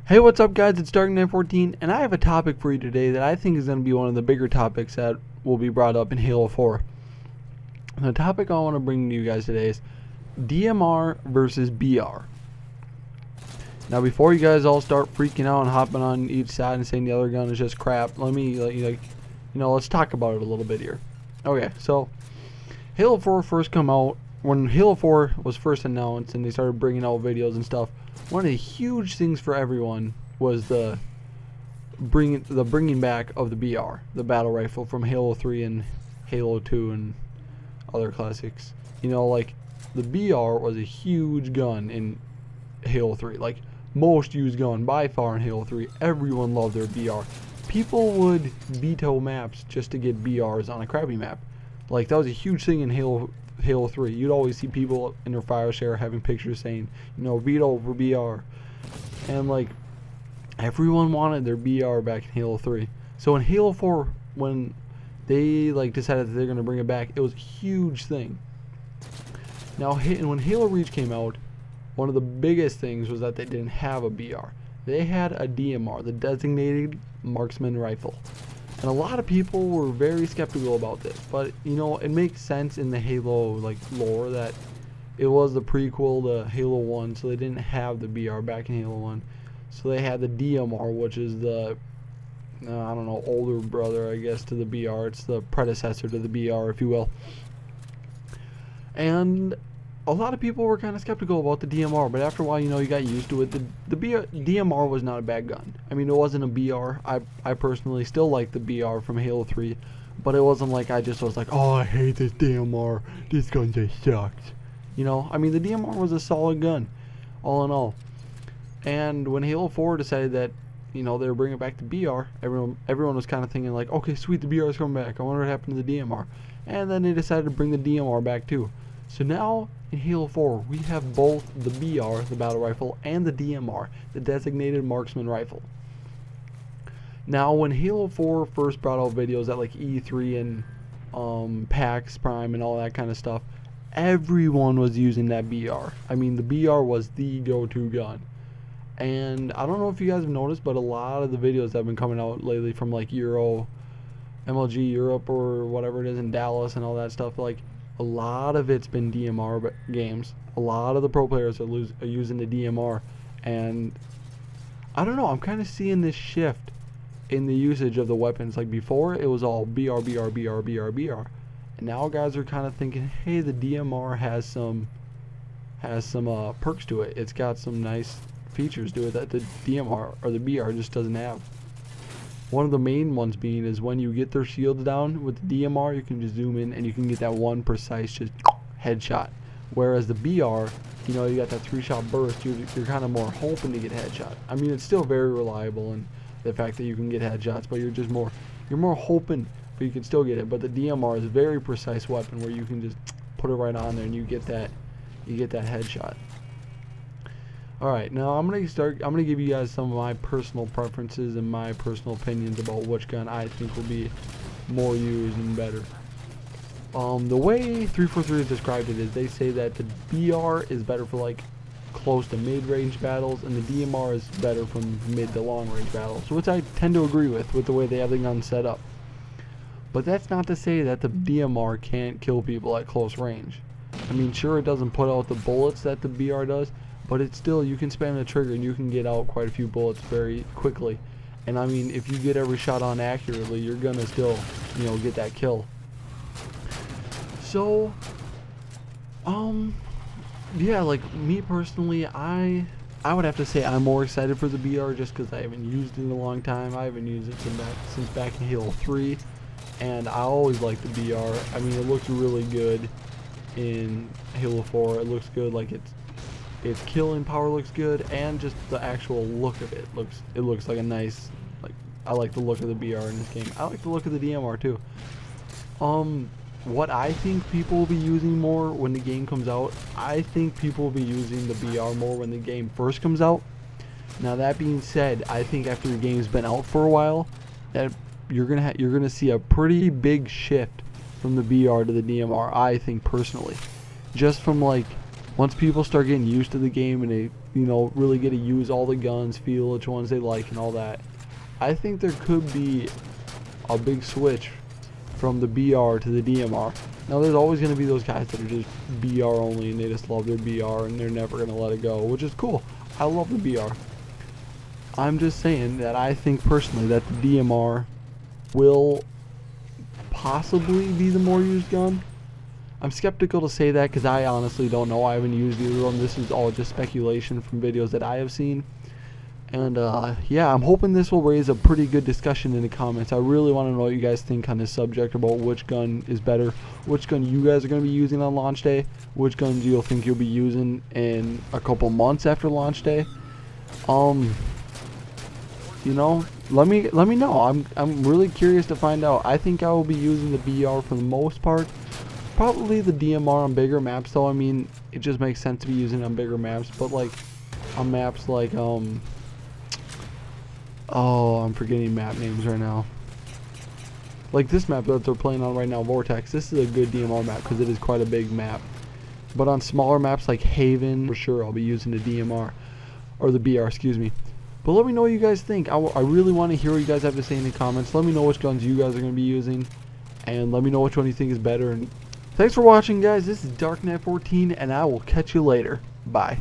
Hey, what's up guys, it's Dark914 and I have a topic for you today that I think is going to be one of the bigger topics that will be brought up in Halo 4. The topic I want to bring to you guys today is DMR versus BR. Now before you guys all start freaking out and hopping on each side and saying the other gun is just crap, let's talk about it a little bit here. Okay, so Halo 4 first come out, when Halo 4 was first announced and they started bringing out videos and stuff, one of the huge things for everyone was the bringing back of the BR, the battle rifle from Halo 3 and Halo 2 and other classics. You know, like the BR was a huge gun in Halo 3, like most used gun by far in Halo 3. Everyone loved their BR. People would veto maps just to get BRs on a crappy map. Like that was a huge thing in Halo 3. You'd always see people in their file share having pictures saying, you know, veto for BR. And like everyone wanted their BR back in Halo 3. So in Halo 4, when they like decided that they're going to bring it back, it was a huge thing. Now when Halo Reach came out, one of the biggest things was that they didn't have a BR. They had a DMR, the designated marksman rifle. And a lot of people were very skeptical about this, but you know, it makes sense in the Halo like lore that it was the prequel to Halo 1, so they didn't have the BR back in Halo 1. So they had the DMR, which is the I don't know, older brother I guess to the BR. It's the predecessor to the BR, if you will. And a lot of people were kind of skeptical about the DMR, but after a while, you know, you got used to it. The DMR was not a bad gun. I mean, it wasn't a BR. I personally still like the BR from Halo 3, but it wasn't like I just was like, oh, I hate this DMR. This gun just sucks. You know, I mean, the DMR was a solid gun, all in all. And when Halo 4 decided that, you know, they were bringing back the BR, everyone was kind of thinking like, okay, sweet, the BR is coming back. I wonder what happened to the DMR. And then they decided to bring the DMR back too. So now in Halo 4 we have both the BR, the battle rifle, and the DMR, the designated marksman rifle. Now when Halo 4 first brought out videos at like E3 and PAX Prime and all that kind of stuff, everyone was using that BR. I mean, the BR was the go-to gun. And I don't know if you guys have noticed, but a lot of the videos that have been coming out lately from like MLG Europe or whatever it is in Dallas and all that stuff, like a lot of it's been DMR games. A lot of the pro players are using the DMR, and I don't know, I'm kind of seeing this shift in the usage of the weapons. Like before it was all BR, BR, BR, BR, BR, and now guys are kind of thinking, hey, the DMR has some perks to it. It's got some nice features to it that the DMR or the BR just doesn't have. One of the main ones being is when you get their shields down with the DMR, you can just zoom in and you can get that one precise just headshot. Whereas the BR, you know, you got that 3-shot burst, you're kind of more hoping to get headshot. I mean, it's still very reliable in the fact that you can get headshots, but you're more hoping, but you can still get it. But the DMR is a very precise weapon where you can just put it right on there and you get that headshot. Alright, now I'm gonna give you guys some of my personal preferences and my personal opinions about which gun I think will be more used and better. The way 343 has described it is they say that the BR is better for like close to mid-range battles and the DMR is better from mid to long-range battles, which I tend to agree with the way they have the gun set up. But that's not to say that the DMR can't kill people at close range. I mean, sure, it doesn't put out the bullets that the BR does, but it's still, you can spam the trigger and you can get out quite a few bullets very quickly. And I mean, if you get every shot on accurately, you're gonna still, you know, get that kill. So, yeah, like me personally, I would have to say I'm more excited for the BR just because I haven't used it in a long time. I haven't used it since back in Halo 3, and I always liked the BR. I mean, it looks really good in Halo 4. It looks good, like its killing power looks good, and just the actual look of it looks like a nice, like, I like the look of the BR in this game. I like the look of the DMR too. What I think people will be using more when the game comes out, I think people will be using the BR more when the game first comes out. Now that being said, I think after the game's been out for a while, that you're gonna see a pretty big shift from the BR to the DMR. I think personally, just from like once people start getting used to the game and you know, really get to use all the guns, feel which ones they like and all that. I think there could be a big switch from the BR to the DMR. Now there's always going to be those guys that are just BR only and they just love their BR and they're never going to let it go, which is cool. I love the BR. I'm just saying that I think personally that the DMR will possibly be the more used gun. I'm skeptical to say that because I honestly don't know. I haven't used either of them. This is all just speculation from videos that I have seen. And yeah, I'm hoping this will raise a pretty good discussion in the comments. I really want to know what you guys think on this subject about which gun is better, which gun you guys are going to be using on launch day, which guns you'll think you'll be using in a couple months after launch day. You know, let me know. I'm really curious to find out. I think I will be using the BR for the most part. Probably the DMR on bigger maps though. I mean, it just makes sense to be using it on bigger maps, but like on maps like oh, I'm forgetting map names right now. Like this map that they're playing on right now, Vortex. This is a good DMR map because it is quite a big map. But on smaller maps like Haven, for sure I'll be using the DMR or the BR, excuse me. But let me know what you guys think. I really want to hear what you guys have to say in the comments. Let me know which guns you guys are going to be using, and let me know which one you think is better. And thanks for watching, guys. This is Dark Knight 14, and I will catch you later. Bye.